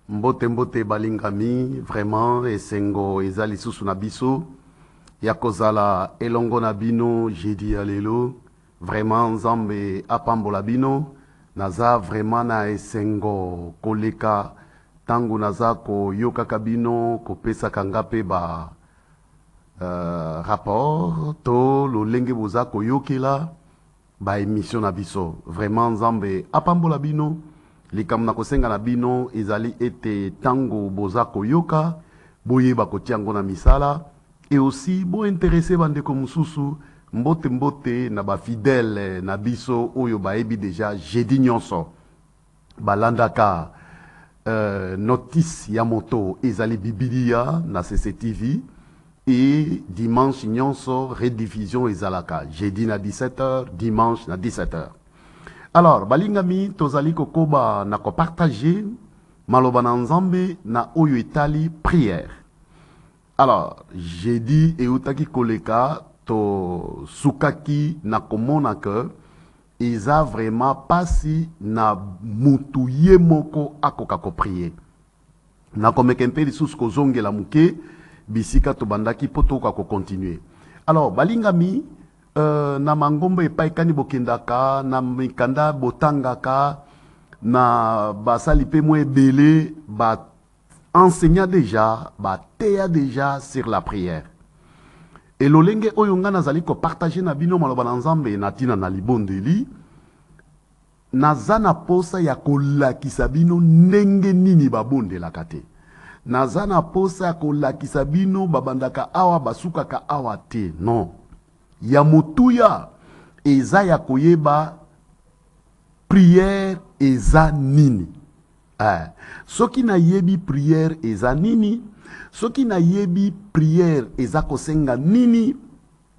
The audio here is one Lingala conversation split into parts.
Mbote mbote balingami, vraiment, esengo ezali susu na biso. Yakozala elongo na bino, jeudi alelo. Vraiment, nzambe apambola bino. Naza vraiment na esengo koleka. Tangu naza ko yoka kabino, ko pesa kangape ba rapport. To lo lenge boza ko yokela ba émission na biso. Vraiment, nzambe apambola bino. Likam na kosenga na bino ezali ete tango boza koyoka boye bakotiango na misala et aussi bo intéressé bande ko mususu mbote mbote na ba fidèle na biso oyo baebi déjà jeudi nyonso balandaka notice ya moto ezali bibilia na CCTV et dimanche nyonso rediffusion ezalaka jeudi na 17h dimanche na 17h. Alors, balingami tozali kokoba na ko partager maloba na nzambe na oyo etali prière. Alors, j'ai dit eutaki koleka to sukaki na komona que eza vraiment pasi na mutu ye moko akoka ko prier. Na komekempe lisusu kozongela muke bisika to bandaki poto ko continuer. Alors, balingami na mangombo epai kani bokendaka na mikanda botangaka na basali pe mo ebele ba enseignant déjà ba teya déjà sur la prière et lolenge oyo nga nazali ko partager na bino maloba na nzambe na tina na libondeli naza na posa ya kolakisa bino ndenge nini babondelaka te naza na posa ya kolakisa bino babandaka awa basukaka awa te non ya mutuya eza ya koyeba prière eza nini soki na yebi prière eza nini soki na yebi prière eza kosenga nini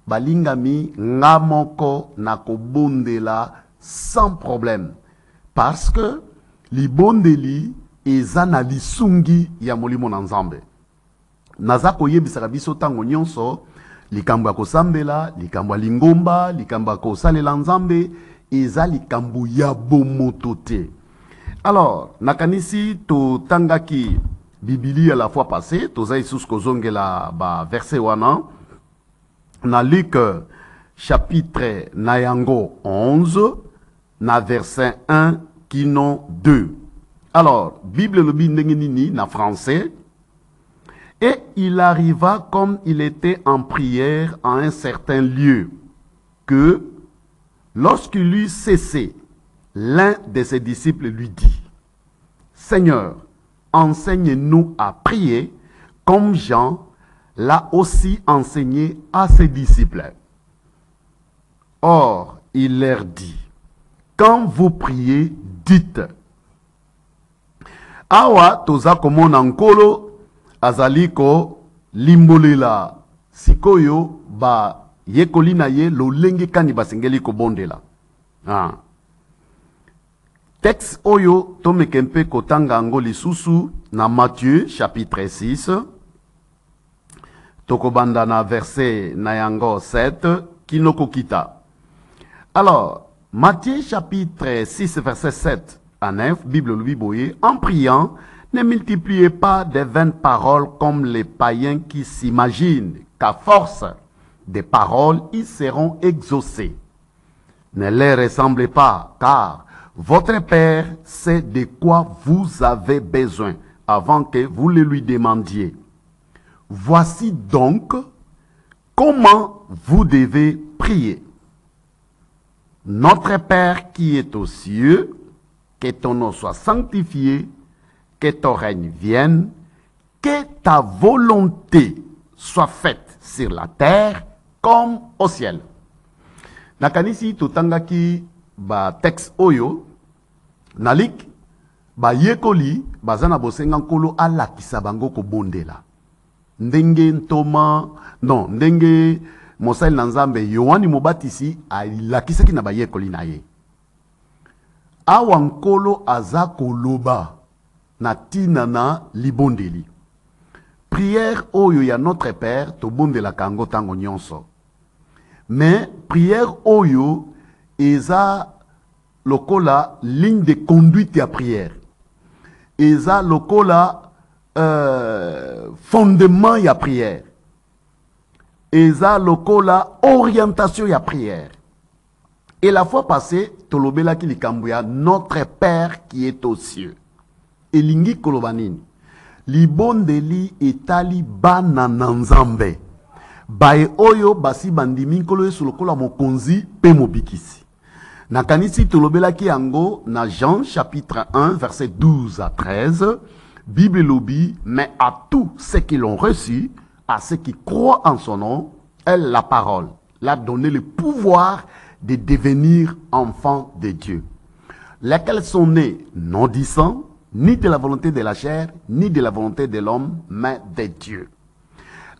balingami nga moko na kobondela sans problème parce que libondeli eza na lisungi ya molimo na nzambe naza koyebisaka biso tango nyonso likambo ya kosambela, likambo ya lingomba, likambo ya kosalela nzambe, eza likambo ya bomoto te. Alors, nakanisi to tangaki Biblia la fois passée, toza isus kozongela ba verset wana, na Luc chapitre nayango 11, na verset 1 kino 2. Alors, Bible le nini na français, et il arriva comme il était en prière à un certain lieu, que lorsqu'il eut cessé, l'un de ses disciples lui dit, « Seigneur, enseigne-nous à prier, comme Jean l'a aussi enseigné à ses disciples. » Or, il leur dit, « Quand vous priez, dites, « Awa toza komona nkolo, azaliko limbolela sikoyo ba yekoli na ye lolenge kani basengeli ko bondela. Texte oyo tomekempe kotanga ngo lisusu na Matthieu chapitre 6 tokobanda na verset na yango 7 kinoko kita. Alors, Matthieu chapitre 6 verset 7 à 9, Bible lui boye, en priant, ne multipliez pas des vaines paroles comme les païens qui s'imaginent qu'à force des paroles, ils seront exaucés. Ne les ressemblez pas, car votre Père sait de quoi vous avez besoin avant que vous le lui demandiez. Voici donc comment vous devez prier. Notre Père qui est aux cieux, que ton nom soit sanctifié, que ton règne vienne, que ta volonté soit faite sur la terre comme au ciel. Nakanisi tutangaki ba texte oyo, nalik ba yekoli bazana bosenga nkolo ala kisabango ko bondela. Ndenge ntoma, non, ndenge mosali na nzambe Yohani Mobatisi alakisaki na ba yekoli na ye. Awa nkolo aza koloba na tina na libondeli. Prière oyo ya notre Père to bondela kango tango nyonso. Mais prière oyo eza lokola ligne de conduite ya prière. eza lokola fondement ya prière. Eza lokola orientation ya prière. Et la fois passée, tolobela ki likambuya notre Père qui est aux cieux. Elingi kolobanini. Libondeli etali bana nanzambe. Bae oyo basi bandimi nkolo yesu lokola mokonzi pe mobikisi. Nakanisi tolobela ki yango na Jean chapitre 1 verset 12 à 13. Bible lobi, mais à tous ceux qui l'ont reçu, à ceux qui croient en son nom, elle, la parole, l'a donné le pouvoir de devenir enfants de Dieu. Lesquels sont nés non du sang, ni de la volonté de la chair, ni de la volonté de l'homme, mais de Dieu.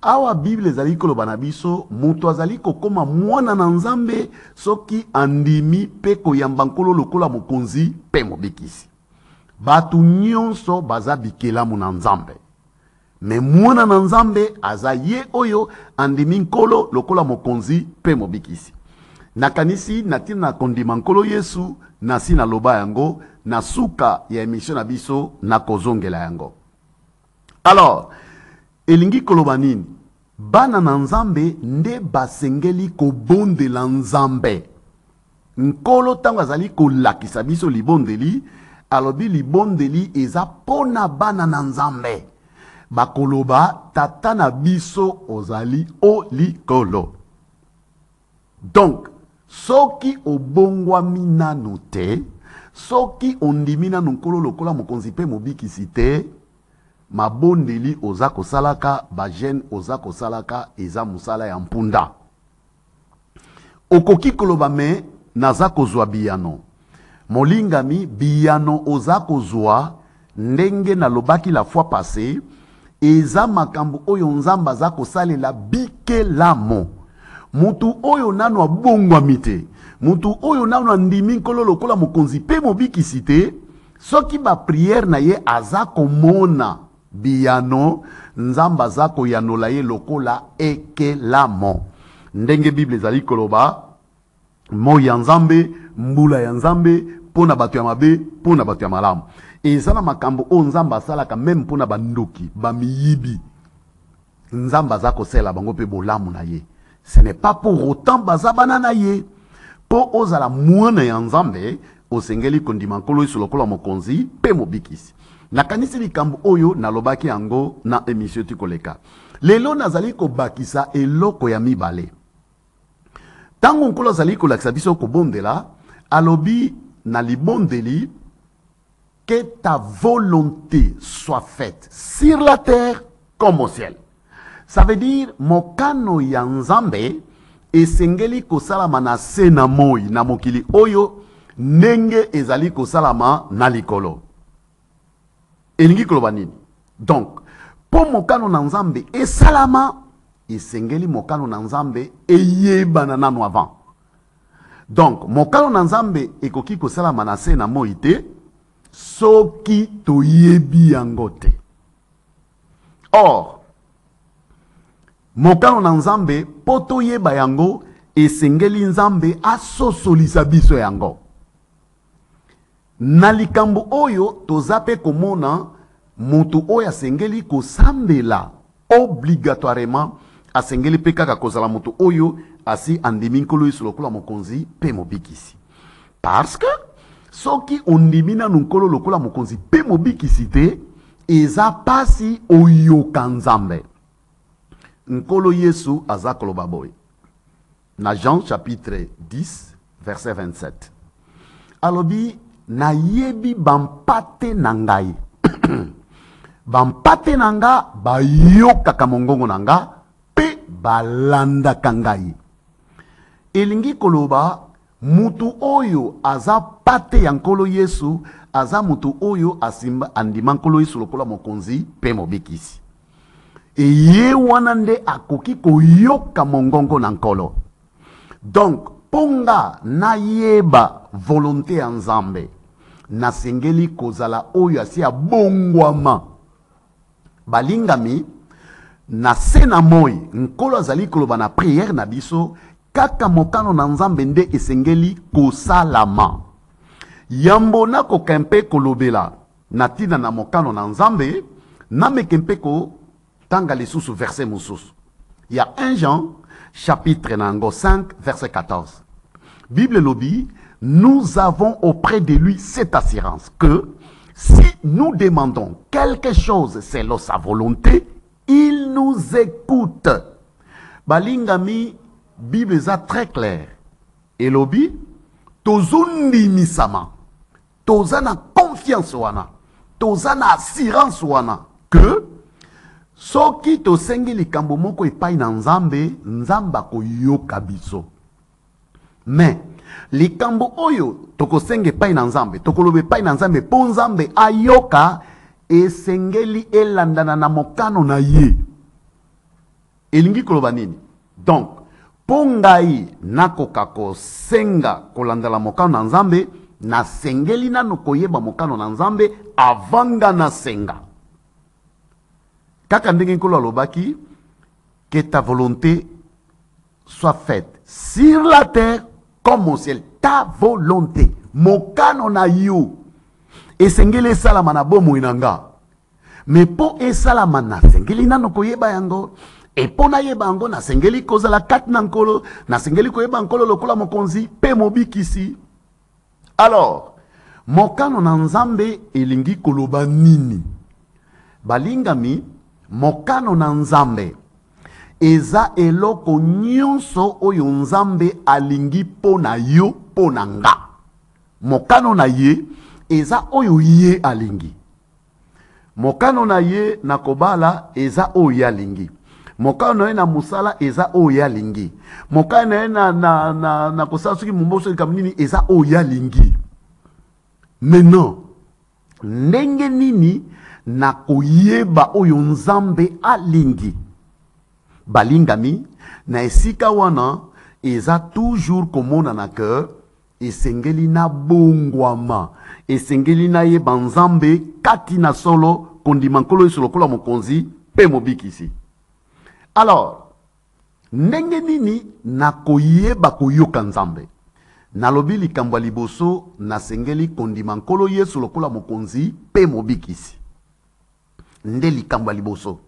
Awa Bible ezali kolobana biso, mutu azali kokoma mwana na nzambe soki andimi pe koyamba nkolo lokola mokonzi pe mobikisi. Batu nyonso baza bikelamu na nzambe. Me mwana na nzambe aza ye oyo andimi nkolo lokola mokonzi pe mobikisi. Nakanisi natina na kondima nkolo Yesu nasi na loba yango na suka ya emission na biso na kozongela yango. Alors, elingi koloba nini? Bana na nzambe nde basengeli kobondela nzambe. Nkolo tango azali kolakisa biso libondeli, alobi libondeli eza pona bana na nzambe. Bakoloba tata na biso ozali o likolo. Donc, soki obongwami nanu te, soki ondimi nanu nkolo lokola mokonzi pe mobikisi te, mabondeli oza kosalaka, bajene oza kosalaka, eza musala ya mpunda. Okoki koloba me naza kozwa biyano. Molingami biyano oza kozwa ndenge na lobaki la fois passée, eza makambo oyo nzamba za kosalela bikelamo. Mutu oyo nano abongwami te, mutu oyo nano andimi nkolo lokola mokonzi pe mobikisi te, soki ba prière na ye aza komona biyano, nzamba za koyanola ye lokola ekelamo. Ndenge Bible ezali koloba, mo ya nzambe, mbula ya nzambe, pona batu ya mabe, pona batu ya malamu. Ezala makambo o nzamba asalaka meme pona bandoki, bamiyibi. Nzamba za kosela bango pe bolamu na ye. Ce n'est pas pour autant bazabana na ye. Po ozala mwana ya nzambe, osengeli kondima nkolo yesu lokola mokonzi, pe mobikisi. Nakanisi likambo oyo na lobaki yango na emission tikoleka. Lelo nazali ko bakisa eloko ya mibale. Tango nkolo azali ko lakisa biso ko bondela, alobi na libondeli, que ta volonté soit faite sur la terre comme au ciel. Ça veut dire, mokano ya nzambe, esengeli kosalama na se na moi, na mokili oyo, nenge ezali kosalama na likolo. Elingi koloba nini? Donc, po mokano na nzambe esalama, esengeli mokano na nzambe eyebana nanu avant. Donc, mokano na nzambe ekoki kosalama na se na moi te, soki toyebi yango te. Or, mokano na nzambe poto yeba yango esengeli nzambe asosolisa biso yango. Na likambo oyo tozape komona mutu oyo asengeli kosambela obligatoirement asengeli pe kaka kozala mutu oyo asi andimi nkolo yesu lokola mokonzi pe mobikisi. Parce que soki ondimi nanu nkolo lokola mokonzi pe mobikisi te, eza pasi oyoka nzambe. Nkolo Yesu aza koloba boy. Na Jean chapitre 10 verset 27. Alobi na yebi bampate na ngai. Bampate na nga bayoka kamongongo na nga pe balanda kangai. Elingi koloba mutu oyo aza pate ya nkolo Yesu, aza mutu oyo asimba andima nkolo Yesu lokola mokonzi pe mobikisi. Eye wana nde akoki koyoka mongongo na nkolo. Donc, ponga na yeba volonté ya nzambe, na sengeli kozala oyo asi abongwama. Balingami, na sena moi, nkolo azali koloba na prière na biso, kaka mokano na nzambe nde esengeli kosalama. Yambo na kokempe kolobela, natina na mokano na nzambe namekempeko tanga lisusu verset mosusu. Il y a 1 Jean chapitre nango 5 verset 14. Bible lobi, nous avons auprès de lui cette assurance que si nous demandons quelque chose selon sa volonté, il nous écoute. Balingami, Bible est très clair. Et lobi, tozundi misama, tozana confiance wana, tozana assurance wana, que soki tosengi likambo moko epai na nzambe, nzamba koyoka biso. Mais likambo oyo tokosenge epai na nzambe, tokoloba epai na nzambe po nzambe ayoka, esengeli elandana na mokano na ye. Elingi koloba nini? Donc, po ngai nakoka kosenga kolandala mokano na nzambe, nasengeli nano koyeba mokano na nzambe avanga na senga. Kaka ndenge nkolo alobaki, que ta volonté soit faite sur la terre comme au ciel. Ta volonté, mokano na yo, esengeli esalama na bomoi na nga. Mais po esalama na sengeli nano koyeba yango, et po na yeba yango na sengeli kozala kati na nkolo, na sengeli koyeba nkolo lokola mokonzi pe mobikisi. Alors, mokano na nzambe elingi koloba nini? Balingami, mokano na nzambe eza eloko nyonso oyo nzambe alingi po na yo po na nga. Mokano na ye eza oyo ye alingi. Mokano na ye na kobala eza oyo alingi. Mokano na ye na musala eza oyo alingi. Mokano na ye na kosala soki mumboso kamnini eza oyo alingi. Maintenant, ndenge nini na koyeba oyo nzambe alingi? Balingami, na esika wana eza toujours komona na cœur, esengeli na bongwama, esengeli na yeba nzambe kati na solo kondimankolo esolo kola mokonzi pe mobikisi. Alors, ndenge nini na koyeba koyoka nzambe? Nalobi likambo liboso na sengeli kondimankolo yesu lokola mokonzi pe mobikisi. Nde likambo liboso.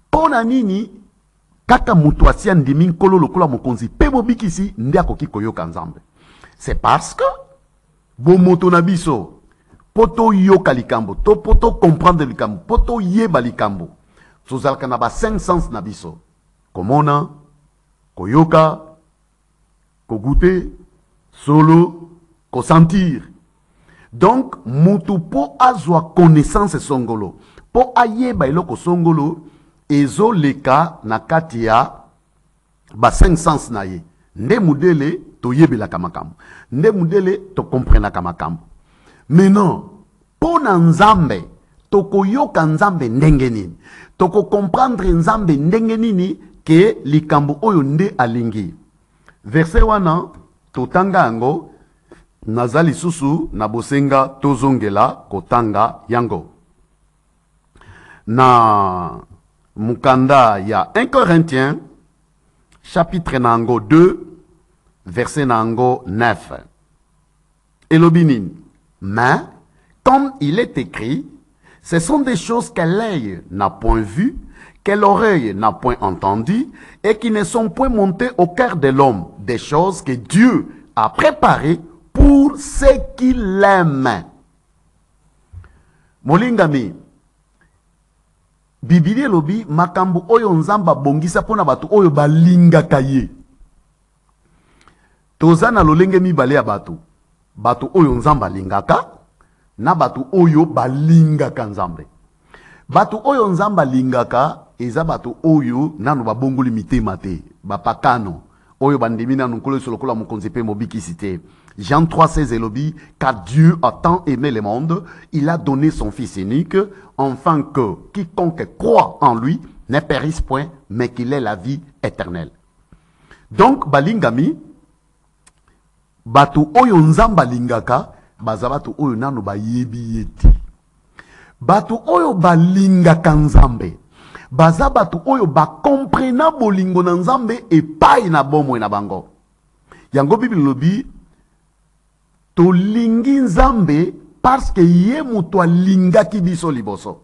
Pona nini kaka mutu asia ndimi nkolo lokola mokonzi pe mobikisi nde akoki koyoka nzambe? C'est parce que bomoto na biso poto yoka likambo, to poto comprendre likambo, poto yeba likambo. Tozalaka na ba 5 sens na biso. Komona, koyoka, kogoûter, solo, kosentir. Donc, mutu po azwa connaissance songolo. Po ayeba eloko songolo, ezo leka na kati ya ba 5 sens na ye. Nde mudele to yebelaka makambo. Nde mudele to comprenaka makambo. Maintenant, po na nzambe, toko yoka nzambe ndenge nini? Toko comprendre nzambe ndenge nini ke likambo oyo nde alingi. Verset wana, totanga yango, nazali susu na bosenga tozongela kotanga yango. Na mukanda ya 1 Corinthiens chapitre nango 2 verset nango 9. Elobinin, mais comme il est écrit, ce sont des choses que l'œil n'a point vues, que l'oreille n'a point entendues et qui ne sont point montées au cœur de l'homme, des choses que Dieu a préparées pour ceux qui l'aiment. Molingami, Bibili lobi makambo oyo nzamba bongisa pona batu oyo balinga kaye. Tozana lolenge mibale ya batu. Batu oyo nzamba lingaka na batu oyo balingaka nzambe. Batu oyo nzamba lingaka eza batu oyo nanu babongoli mitema te, bapakano oyo bandimi nanu nkolo solokola mokonzi pe mobikisi te. Jean 3,16 elobi, car Dieu a tant aimé le monde, il a donné son Fils unique, afin que quiconque croit en lui ne périsse point, mais qu'il ait la vie éternelle. Donc, balingami, batu oyo nzamba lingaka, baza batu oyo nanu ba yebi yeti. Batu oyo balingaka nzambe, baza batu oyo ba comprena bolingo na nzambe epai na bomo na bango. Yango Bible lobi, tolingi nzambe parce que ye mutu alingaki biso liboso.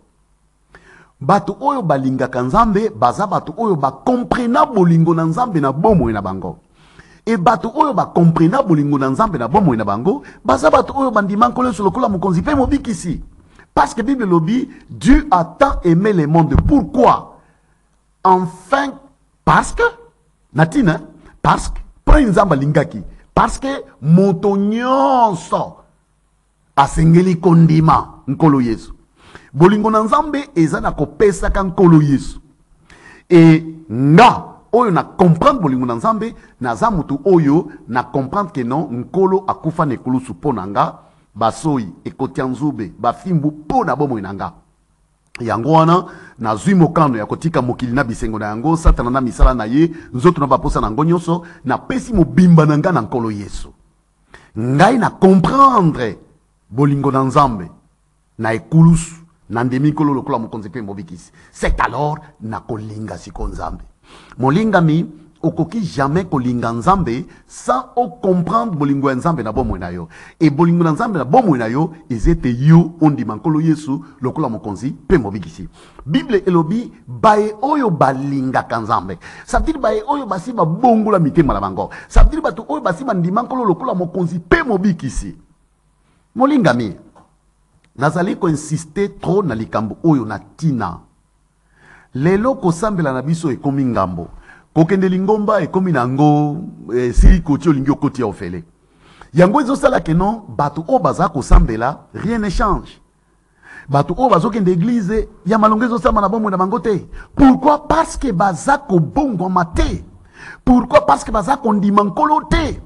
Batu oyo balingaka nzambe baza batu oyo bakomprena bolingo na nzambe na bomoi na bango. Et batu oyo bakomprena bolingo na nzambe na bomoi na bango baza batu oyo bandima nkolo sur lokola mokonzi pe mobikisi. Parce que Bible lobi, Dieu a tant aimé le monde. Pourquoi? Enfin, parce que natina, parce que pour nzamba lingaki, parce que moto nyonso asengeli kondima nkolo Yesu. Bolingo na nzambe eza na kopesa ka nkolo Yesu. Et nga oyo na comprendre bolingo na nzambe na za mutu oyo na comprendre que non nkolo akufa na ekulusu mpo na nga basoi ekoti ya nzube bafimbu mpo na bomoi na nga. Yango wana nazwi mokano ya kotika mokili na bisengo na yango satana na misala na ye nzoto na baposa na ngo nyonso na pesi mobimba na nga na nkolo Yesu. Ngai na comprendre bolingo na nzambe na ekulusu na ndemi nkolo lokola mokonzi pe mobikisi. C'est alors na kolinga siko nzambe. Molingami okoki jamais kolinga nzambe sans o comprendre bolingo nzambe na bomoi na yo. Et bolingo na nzambe na bomoi na yo ezete yo ondima nkolo Yesu lokola mokonzi pe mobikisi. Bible elobi bae oyo balinga kanzambe. Ça veut dire bae oyo basi ba bongola mitema na bango. Ça veut dire batu oyo basi bandima nkolo lokola mokonzi pe mobikisi. Molingami nazali ko insister trop na likambo oyo na tina. Lelo kosambela na biso ekomi ngambo. Kokende lingomba ekomi nango si koti olingi okoti ya ofele. Yango ezosala ke non batu o baza kosambela rien ne change. Batu o bazo kende église ya malongezo sama na bomwe na bango te. Pourquoi? Parce que baza ko bongo mate. Pourquoi? Parce que baza ko ndima nkolo te.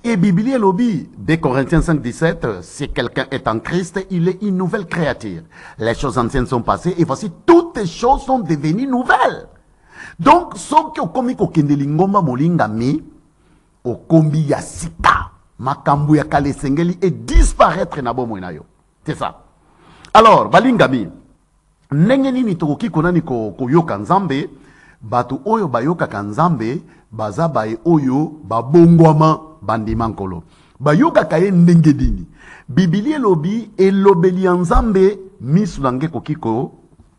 Et Biblie lobi, 2 Corinthiens 5:17, si quelqu'un est en Christ, il est une nouvelle créature. Les choses anciennes sont passées et voici toutes les choses sont devenues nouvelles. Donc, ce qui est comme kende lingomba molingami, okombi ya sika, makambu ya kale sengeli et disparaître na bomo na yo. C'est ça. Alors, balingami, ndenge nini tokoki konani ko yoka nzambe, batu oyo bayoka kanzambe, baza bae oyo babongwama bandima nkolo. Bayoka kaye ndenge dini. Biblie lobi elobeli nzambe misu nange kokiko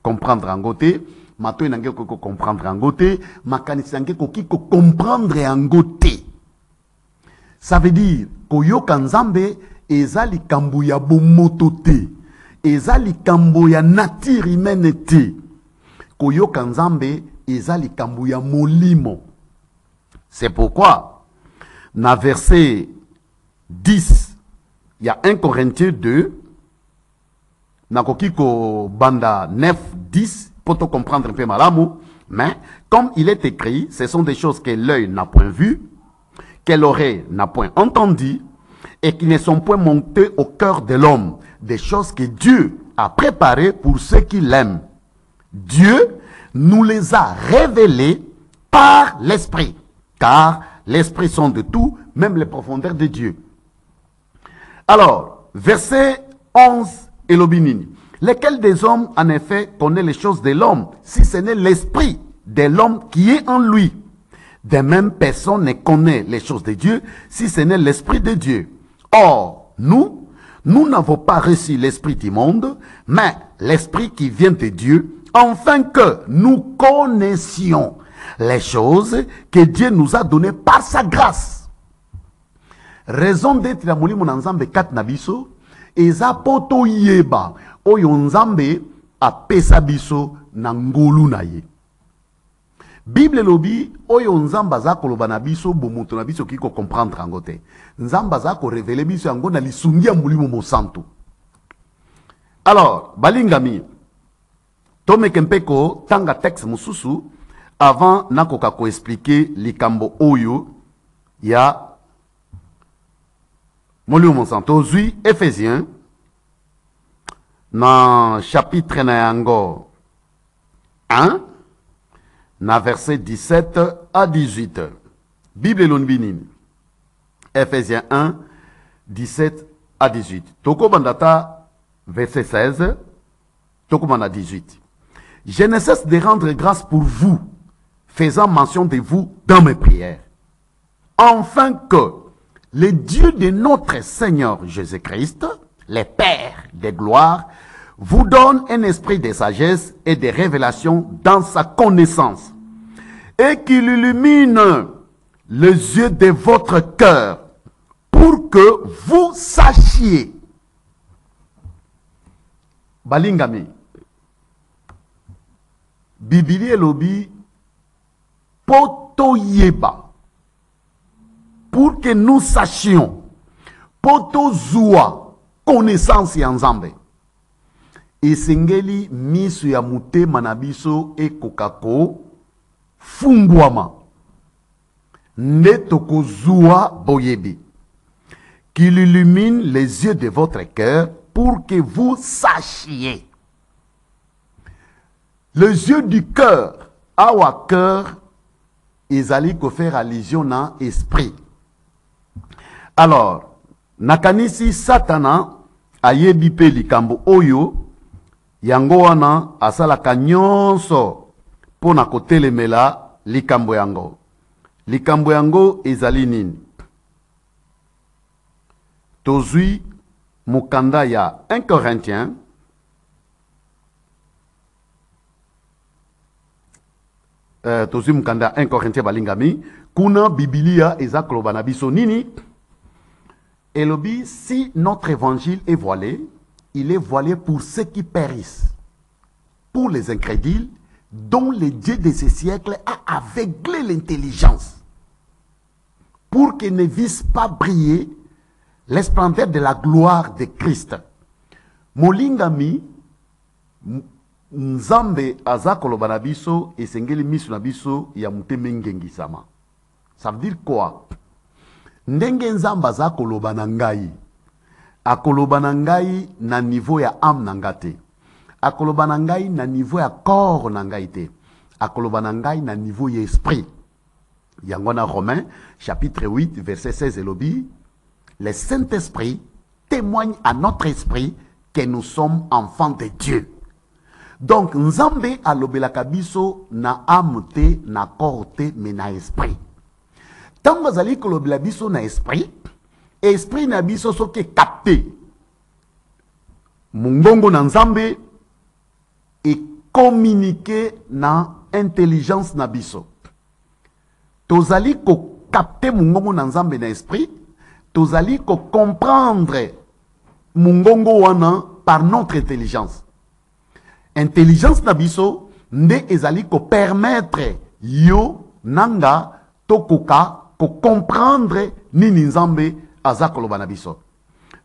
comprendre angote. Mato nange kokiko comprendre angote. Makanisi nange kokiko comprendre angote. Ça veut dire koyoka nzambe ezali kambu ya bomoto te. Ezali kambu ya nature humaine te. Koyoka nzambe ezali kambu ya molimo. C'est pourquoi dans verset 10, il y a 1 Corinthiens 2, Nakokiko Banda 9, 10, pour te comprendre un peu malamu, mais comme il est écrit, ce sont des choses que l'œil n'a point vues, que l'oreille n'a point entendues, et qui ne sont point montées au cœur de l'homme, des choses que Dieu a préparées pour ceux qui l'aiment. Dieu nous les a révélées par l'Esprit, car l'Esprit sont de tout, même les profondeurs de Dieu. Alors, verset 11, Elobinini. Lequel des hommes, en effet, connaît les choses de l'homme, si ce n'est l'Esprit de l'homme qui est en lui? De même, personne ne connaît les choses de Dieu, si ce n'est l'Esprit de Dieu. Or, nous n'avons pas reçu l'Esprit du monde, mais l'Esprit qui vient de Dieu, afin que nous connaissions les choses que Dieu nous a données par sa grâce. Raison d'être la molimo nzambe kat nabiso eza poto yeba oyo nzambe apesa biso na ngolu na ye. Bible lobi oyo nzamba za koloba na biso bomuto na biso kiko comprendre angote. Nzamba za ko révéler biso yango na lisungi ya molimo mosantu. Alors, balingami tome kempeko tanga texte mususu avant nakoka ko expliquer likambo oyo ya molimo mosantu. Ozui Ephésiens na chapitre na yango 1 na verset 17 à 18. Bible lonbinini. Ephésiens 1 17 à 18. Toko bandata verset 16. Toko banda 18. Je ne cesse de rendre grâce pour vous, faisant mention de vous dans mes prières, afin que le Dieu de notre Seigneur Jésus-Christ, les pères de gloire, vous donne un esprit de sagesse et de révélation dans sa connaissance, et qu'il illumine les yeux de votre cœur pour que vous sachiez. Balingami. Bibili elobi poto yeba. Pour que nous sachions. Poto zua. Connaissance ya Nzambe. Esengeli misu ya mute manabiso e kokako fungwama. Ne toko zua boyebi. Qu'il illumine les yeux de votre cœur pour que vous sachiez. Les yeux du cœur, awa cœur, ils allaient faire allusion à esprit. Alors, nakanisi satana ayebi pe likambo oyo yango wana asalaka nyonso pona kotelemela likambo yango. Likambo yango ezali nini? Tozui mukanda ya 1 Corinthiens tozui mukanda 1 Corinthiens balingami kuna Biblia eza koloba na biso nini? Elobi, si notre évangile est voilé, il est voilé pour ceux qui périssent, pour les incrédules, dont le Dieu de ce siècle a aveuglé l'intelligence, pour qu'ils ne vissent pas briller la splendeur de la gloire de Christ. Molingami, Nzambe aza koloba na biso esengeli misu na biso ya muteme ngengisama. Ça veut dire quoi? Ndenge Nzambe aza koloba na ngai. Akoloba na ngai na niveau ya âme na ngate. Akoloba na ngai na niveau ya corps na ngai te. Akoloba na ngai na niveau ya esprit. Yangona Romains chapitre 8 verset 16 elobi, le Saint-Esprit témoigne à notre esprit que nous sommes enfants de Dieu. Donc, Nzambe alobelaka biso na âme te, na corps te, mais na esprit. Tant que zali kolobela biso na esprit, esprit na biso soki capté. Mungongo na Nzambe et communiquer na intelligence na biso. Tozali ko capter mungongo na Nzambe na esprit, tozali ko comprendre mungongo wana par notre intelligence. Intelligence na biso nde ezali ko permettre yo nanga tokoka ko comprendre nini Nzambe aza koloba na biso.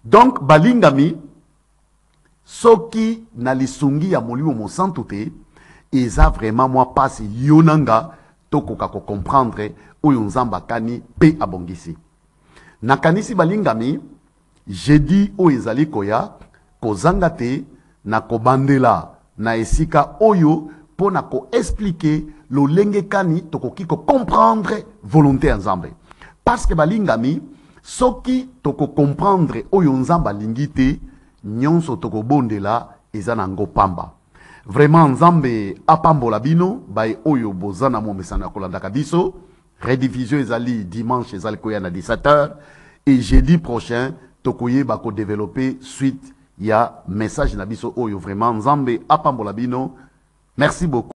Donc balingami soki na lisungi ya molimo mosantu te eza vraiment moi passe yo nanga tokoka ko comprendre oyo Nzamba kani pe abongisi. Nakanisi balingami jeudi o ezali koya kozanga te na kobandela na esika oyo pona ko expliquer lo lenge kani tokoki ko comprendre volonté Nzambe. Parce que balingami soki toko comprendre oyo Nzamba lingite nyonso toko bondela ezanango pamba. Vraiment Nzambe apambola bino bay oyo bozana mo mesana kolanda kabiso. Rediffusion ezali dimanche ezali koya na 17h et jeudi prochain tokoye bako développer suite. Il y a message nabiso oyo vraiment Nzambe apambola bino. Merci beaucoup.